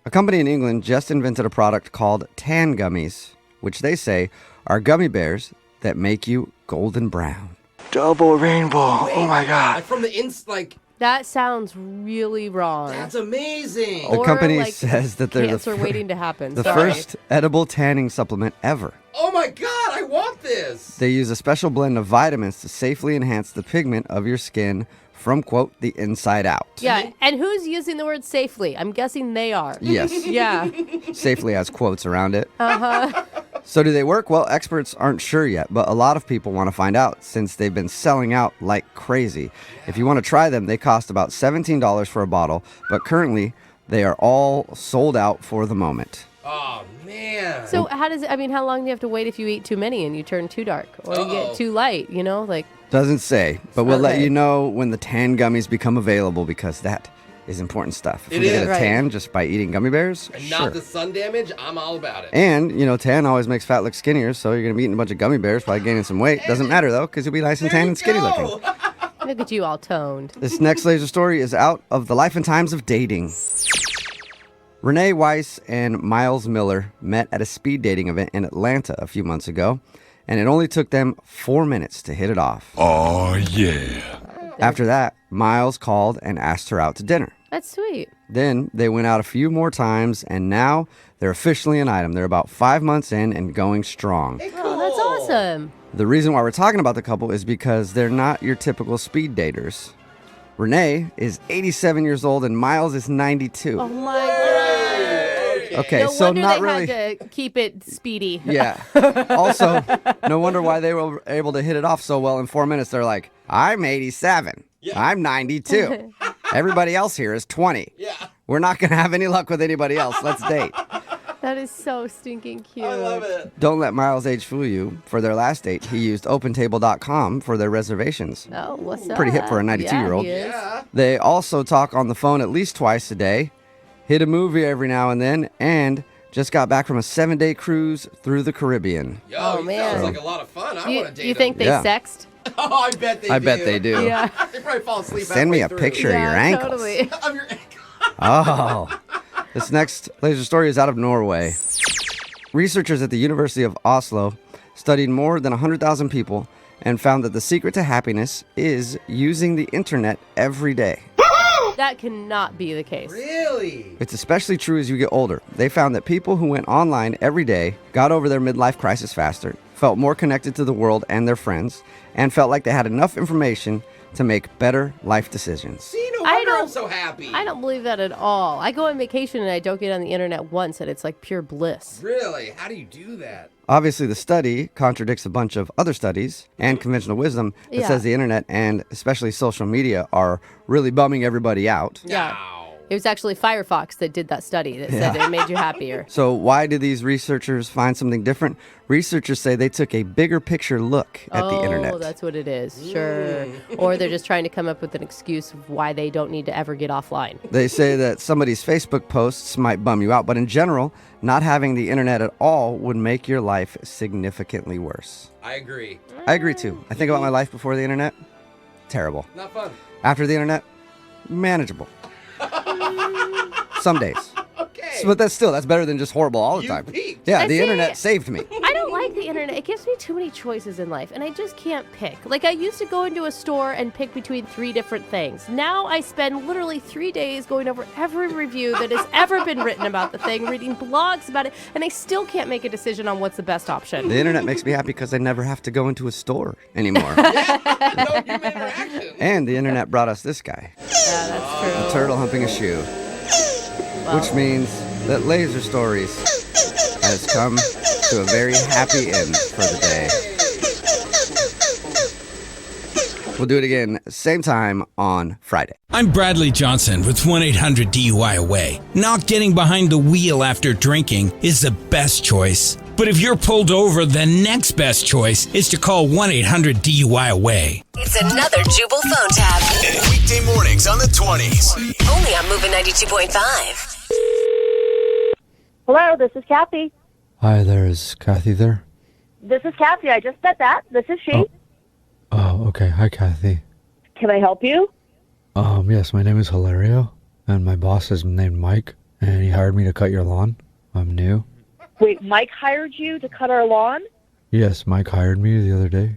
A company in England just invented a product called Tan Gummies, which they say are gummy bears that make you golden brown. Double rainbow. Oh my God. Like from the That sounds really wrong. that's amazing. The Or company like says that they're cancer waiting to happen. the Sorry. first edible tanning supplement ever. Oh my God, I want this. They use a special blend of vitamins to safely enhance the pigment of your skin from, quote, the inside out. Yeah, and who's using the word safely? I'm guessing they are. Yes. Yeah. Safely has quotes around it. Uh-huh. So do they work? Well, experts aren't sure yet, but a lot of people want to find out since they've been selling out like crazy. If you want to try them, they cost about $17 for a bottle, but currently they are all sold out for the moment. Oh man. So how long do you have to wait if you eat too many and you turn too dark or you get too light, like Doesn't say, but we'll let Okay. you know when the tan gummies become available because that is important stuff. If It we get is. a Right. tan just by eating gummy bears, and sure. not the sun damage, I'm all about it. And, tan always makes fat look skinnier, so you're going to be eating a bunch of gummy bears, probably gaining some weight. Doesn't matter, though, because you'll be nice and tan and skinny looking. look at you all toned. This next laser story is out of the life and times of dating. Renee Weiss and Miles Miller met at a speed dating event in Atlanta a few months ago, and it only took them 4 minutes to hit it off. Oh, yeah. After that, Miles called and asked her out to dinner. That's sweet. Then they went out a few more times, and now they're officially an item. They're about 5 months in and going strong. Oh, that's awesome. The reason why we're talking about the couple is because they're not your typical speed daters. Renee is 87 years old and Miles is 92. Oh my God. Okay, No so wonder not they really. had to keep it speedy. Yeah. Also, no wonder why they were able to hit it off so well in 4 minutes. They're like, I'm 87. I'm 92. Everybody else here is 20. Yeah. We're not going to have any luck with anybody else. Let's date. That is so stinking cute. I love it. Don't let Miles' age fool you. For their last date, he used OpenTable.com for their reservations. Oh, what's up? Pretty hip for a 92-year-old. Yeah, he is. Yeah. They also talk on the phone at least twice a day, hit a movie every now and then, and just got back from a 7-day cruise through the Caribbean. Yo, Oh, he man. sounds like a lot of fun. I You, want to date you think they Yeah. sexed? him. Oh, I bet they do. I bet they do. Yeah. They probably fall asleep. Send me a halfway through. picture of your Yeah, ankles. totally. Of your ankle. Oh. This next laser story is out of Norway. Researchers at the University of Oslo studied more than 100,000 people and found that the secret to happiness is using the internet every day. That cannot be the case. Really? It's especially true as you get older. They found that people who went online every day got over their midlife crisis faster, felt more connected to the world and their friends, and felt like they had enough information to make better life decisions. See, no I wonder I'm don't- so happy. I don't believe that at all. I go on vacation and I don't get on the internet once, and it's like pure bliss. Really? How do you do that? Obviously, the study contradicts a bunch of other studies and conventional wisdom that Yeah. says the internet and especially social media are really bumming everybody out. Yeah. It was actually Firefox that did that study that said it made you happier. So why do these researchers find something different? Researchers say they took a bigger picture look at the internet. Oh, that's what it is. Sure. Or they're just trying to come up with an excuse of why they don't need to ever get offline. They say that somebody's Facebook posts might bum you out, but in general, not having the internet at all would make your life significantly worse. I agree. I agree too. I think about my life before the internet. Terrible. Not fun. After the internet, manageable. Some days. Okay. But that's better than just horrible all the You time. peaked. Yeah, I the see. internet saved me. I don't like the internet, it gives me too many choices in life, and I just can't pick. Like, I used to go into a store and pick between 3 different things. Now I spend literally 3 days going over every review that has ever been written about the thing, reading blogs about it, and I still can't make a decision on what's the best option. The internet makes me happy because I never have to go into a store anymore. And the internet brought us this guy. Yeah, that's true. A turtle humping a shoe. Well. Which means that Laser Stories has come to a very happy end for the day. We'll do it again, same time on Friday. I'm Bradley Johnson with 1-800-DUI-AWAY. Not getting behind the wheel after drinking is the best choice. But if you're pulled over, the next best choice is to call 1-800-DUI-AWAY. It's another Jubal phone tab. Weekday mornings on the 20s. Only on Moving 92.5. Hello, this is Kathy. Hi there, is Kathy there? This is Kathy. I just said that. This is she. Oh, okay. Hi, Kathy. Can I help you? Yes, my name is Hilario, and my boss is named Mike, and he hired me to cut your lawn. I'm new. Wait, Mike hired you to cut our lawn? Yes, Mike hired me the other day.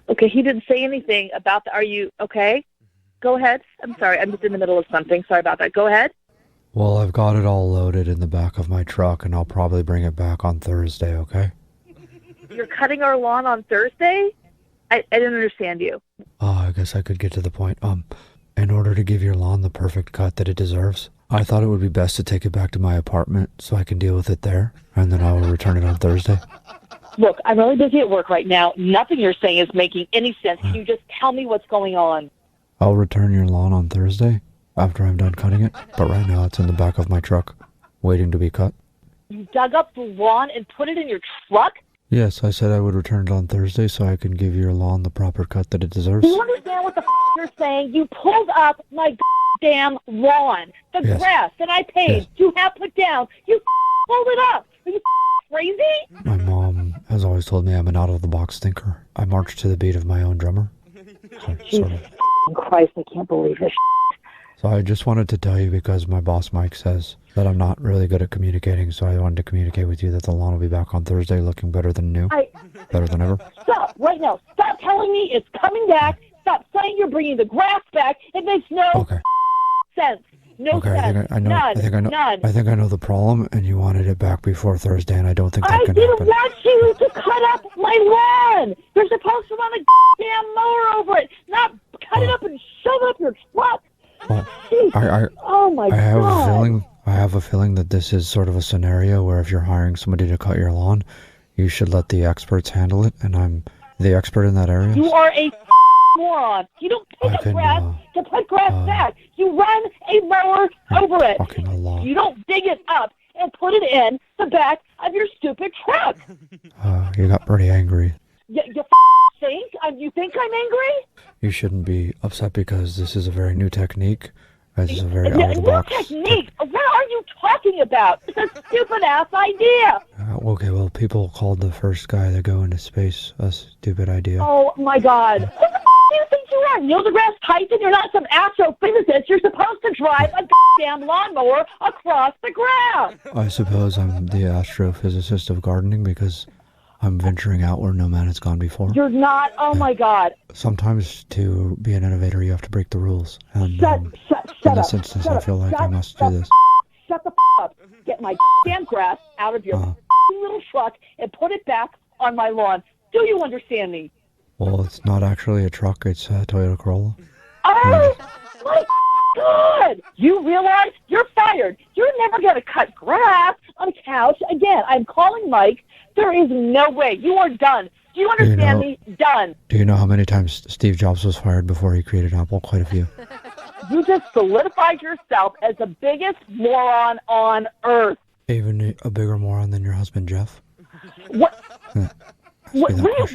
Okay, he didn't say anything about that. Are you okay? Go ahead. I'm sorry. I'm just in the middle of something. Sorry about that. Go ahead. Well, I've got it all loaded in the back of my truck, and I'll probably bring it back on Thursday, okay? You're cutting our lawn on Thursday? I didn't understand you. I guess I could get to the point. In order to give your lawn the perfect cut that it deserves, I thought it would be best to take it back to my apartment so I can deal with it there, and then I will return it on Thursday. Look, I'm really busy at work right now. Nothing you're saying is making any sense. Can you just tell me what's going on? I'll return your lawn on Thursday after I'm done cutting it, but right now it's in the back of my truck, waiting to be cut. You dug up the lawn and put it in your truck? Yes, I said I would return it on Thursday so I can give your lawn the proper cut that it deserves. Do you understand what the you're saying? You pulled up my damn lawn. The grass that I paid to have put down. You pulled it up. Are you crazy? My mom has always told me I'm an out-of-the-box thinker. I march to the beat of my own drummer. Sort of. Christ, I can't believe this. So I just wanted to tell you because my boss Mike says that I'm not really good at communicating, so I wanted to communicate with you that the lawn will be back on Thursday looking better than new. Better than ever. Stop right now. Stop telling me it's coming back. Stop saying you're bringing the grass back. It makes no sense. No sense. None. I think I know the problem, and you wanted it back before Thursday, and I don't think that can happen. I didn't want you to cut up my lawn. You're supposed to run a damn mower over it, not cut it up and shove it up your truck. Well, oh my God. I have a feeling that this is sort of a scenario where if you're hiring somebody to cut your lawn, you should let the experts handle it, and I'm the expert in that area. You are a moron. You don't pick up grass to put grass back. You run a mower over it. You don't dig it up and put it in the back of your stupid truck. You got pretty angry. You think? You think I'm angry? You shouldn't be upset because this is a very new technique. This is a very out-of-the-box technique? What are you talking about? It's a stupid-ass idea. Okay, well, people called the first guy to go into space a stupid idea. Oh, my God. Who the do you think you are? Neil deGrasse Tyson? You're not some astrophysicist. You're supposed to drive a damn lawnmower across the grass. I suppose I'm the astrophysicist of gardening because I'm venturing out where no man has gone before. You're not? Oh, my God. Sometimes to be an innovator, you have to break the rules. And Shut in this instance, I feel like I must do this. Shut the up. Get my damn grass out of your little truck and put it back on my lawn. Do you understand me? Well, it's not actually a truck. It's a Toyota Corolla. Oh, my God. You realize you're fired. You're never going to cut grass on a couch again. I'm calling Mike. There is no way. You are done. Do you understand me? Done. Do you know how many times Steve Jobs was fired before he created Apple? Quite a few. You just solidified yourself as the biggest moron on earth. Even a bigger moron than your husband, Jeff? What? What are you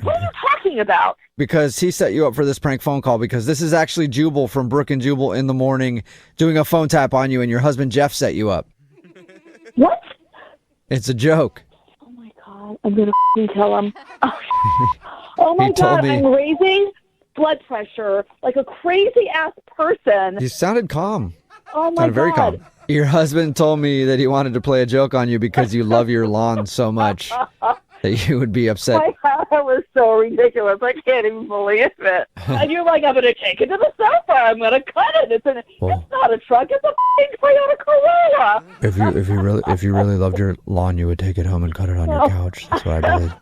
talking about? Because he set you up for this prank phone call because this is actually Jubal from Brooke and Jubal in the morning doing a phone tap on you and your husband Jeff set you up. What? It's a joke. Oh my God, I'm going to tell him. Oh my God, I'm raising blood pressure like a crazy ass person. You sounded calm. Oh my sounded very God. calm. Your husband told me that he wanted to play a joke on you because you love your lawn so much that you would be upset. My God, that was so ridiculous. I can't even believe it. And you're like, I'm going to take it to the sofa. I'm going to cut it. It's not a truck. It's a f***ing Toyota Corolla. If you really loved your lawn, you would take it home and cut it on your couch. That's what I believe.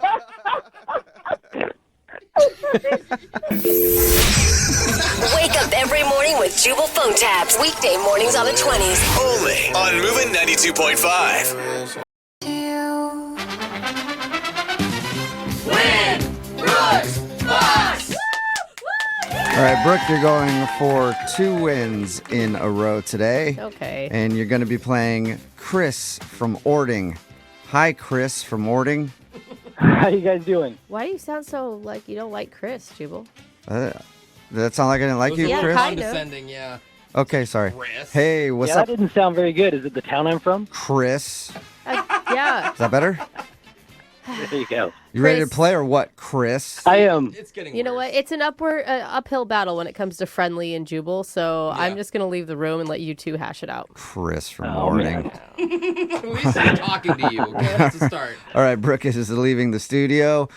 Wake up every morning with Jubal phone tabs. Weekday mornings on the 20s. Only on Moving 92.5. All right, Brooke, you're going for 2 wins in a row today. Okay. And you're going to be playing Chris from Ording. Hi, Chris from Ording. How you guys doing? Why do you sound so like you don't like Chris, Jubal? That sound like I didn't like you, yeah, Chris? kind of. Condescending, yeah. Okay, sorry. Chris. Hey, what's yeah, up, that didn't sound very good. Is it the town I'm from? Chris? Yeah. Is that better? There you go. You ready to play or what, Chris? I am. It's getting You know what? It's an uphill battle when it comes to Friendly and Jubal, so I'm just going to leave the room and let you two hash it out. Chris from Ording. At least I'm talking to you. Okay, that's a start. All right, Brooke is leaving the studio.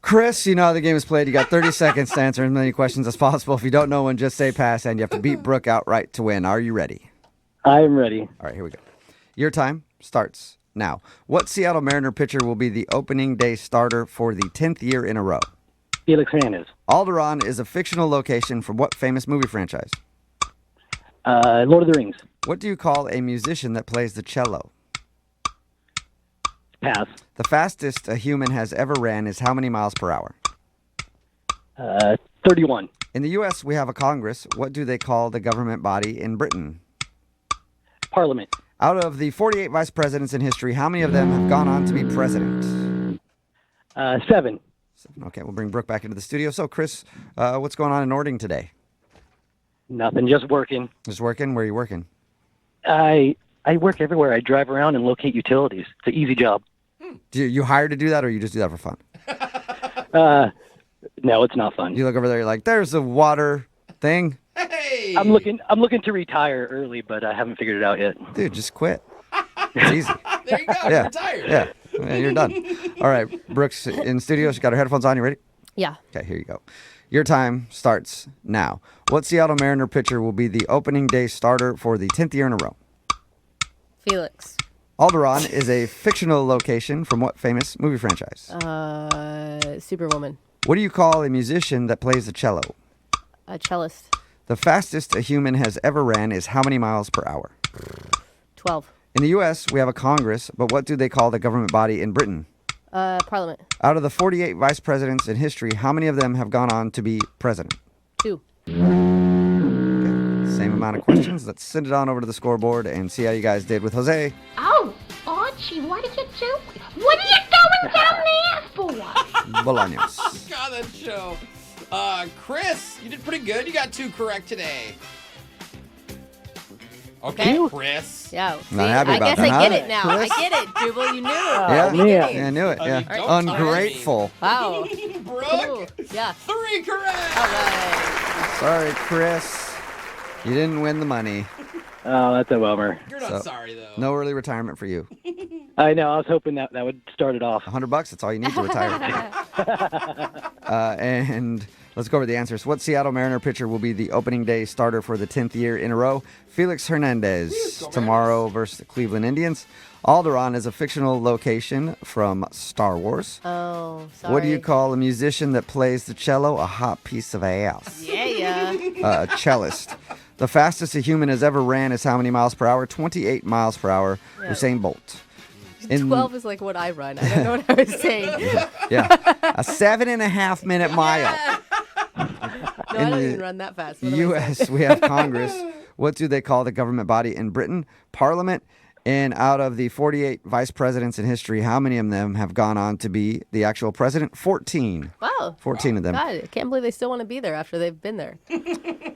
Chris, you know how the game is played. You got 30 seconds to answer as many questions as possible. If you don't know one, just say pass, and you have to beat Brooke outright to win. Are you ready? I am ready. All right, here we go. Your time starts now. What Seattle Mariner pitcher will be the opening day starter for the 10th year in a row? Felix Hernandez. Alderaan is a fictional location from what famous movie franchise? Lord of the Rings. What do you call a musician that plays the cello? Pass. The fastest a human has ever ran is how many miles per hour? 31. In the U.S., we have a Congress. What do they call the government body in Britain? Parliament. Out of the 48 vice presidents in history, how many of them have gone on to be president? 7. Okay, we'll bring Brooke back into the studio. So, Chris, what's going on in Ording today? Nothing, just working. Just working? Where are you working? I work everywhere. I drive around and locate utilities. It's an easy job. Do you hire to do that, or you just do that for fun? No, it's not fun. You look over there, you're like, there's a water thing. Hey! I'm looking to retire early, but I haven't figured it out yet. Dude, just quit. It's easy. There you go. Yeah. You're retired. Yeah, you're done. All right, Brooke's in studio. She got her headphones on. You ready? Yeah. Okay, here you go. Your time starts now. What Seattle Mariner pitcher will be the opening day starter for the 10th year in a row? Felix. Alderaan is a fictional location from what famous movie franchise? Superwoman. What do you call a musician that plays the cello? A cellist. The fastest a human has ever ran is how many miles per hour? 12. In the U.S., we have a Congress, but what do they call the government body in Britain? Parliament. Out of the 48 vice presidents in history, how many of them have gone on to be president? 2. Same amount of questions. Let's send it on over to the scoreboard and see how you guys did with Jose. Oh, Archie, what are you doing? What are you going down there for? Bolaños. God, that show. Chris, you did pretty good. You got 2 correct today. Okay, Chris. Yeah. See, Not happy I about guess that, I get huh? it now. Chris? I get it, Jubal. You knew. Yeah, I I knew it. Yeah. don't Ungrateful. Wow. Brooke, Cool. Yeah. 3 correct. All right. Sorry, Chris. You didn't win the money. Oh, that's a bummer. You're not sorry, though. No early retirement for you. I know. I was hoping that would start it off. $100, that's all you need to retire. And let's go over the answers. What Seattle Mariner pitcher will be the opening day starter for the 10th year in a row? Felix Hernandez. Tomorrow versus the Cleveland Indians. Alderaan is a fictional location from Star Wars. Oh, sorry. What do you call a musician that plays the cello? A hot piece of ass. Yeah. A cellist. The fastest a human has ever ran is how many miles per hour? 28 miles per hour. Yeah. Usain Bolt. 12 is like what I run. I don't know what I was saying. Yeah. A 7.5 minute mile. No, I don't even run that fast. What am I U.S., saying? we have Congress. What do they call the government body in Britain? Parliament. And out of the 48 vice presidents in history, how many of them have gone on to be the actual president? 14. Wow. 14 of them. God, I can't believe they still want to be there after they've been there.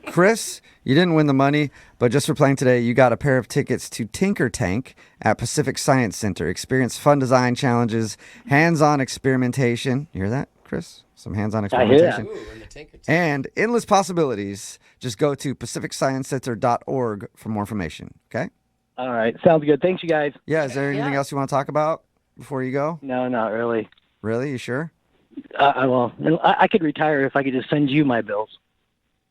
Chris, you didn't win the money, but just for playing today, you got a pair of tickets to Tinker Tank at Pacific Science Center. Experience fun design challenges, hands-on experimentation. You hear that? Chris? Some hands-on I hear that. experimentation. And endless possibilities. Just go to pacificsciencecenter.org for more information. Okay? All right. Sounds good. Thanks, you guys. Yeah, is there anything else you want to talk about before you go? No, not really. Really? You sure? I could retire if I could just send you my bills.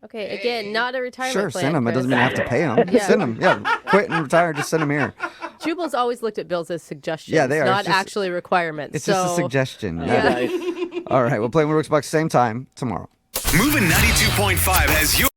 Okay, again, not a retirement Sure, plan. send them. It Chris. doesn't mean I have to pay them. Yeah. Send them. Yeah, quit and retire. Just send them here. Jubal's always looked at bills as suggestions, Yeah, they are. not It's just- actually requirements. It's so, just a suggestion. Yeah. All right, we'll play Brooks Bucks same time tomorrow. Moving 92.5 has your